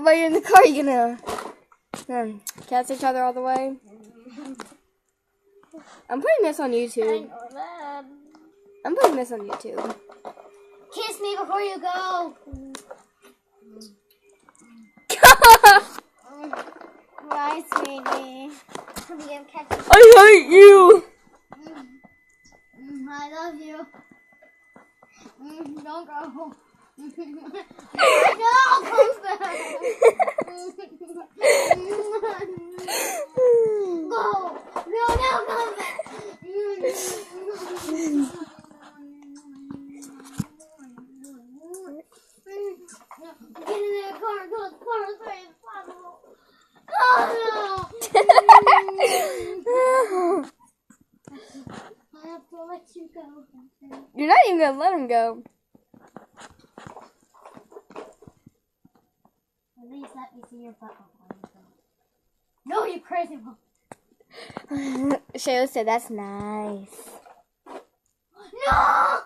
while you're in the car, you're gonna catch each other all the way. I'm putting this on YouTube. I'm putting this on YouTube. Kiss me before you go. Bye, sweetie. I hate you. I love you. Don't go. No, come back. Go. No, come back. Get in that car and go as far away as possible. Oh, no. I have to let you go. You're not even gonna let him go. At least let me see your butt. No, you crazy one. Shayla said that's nice. No!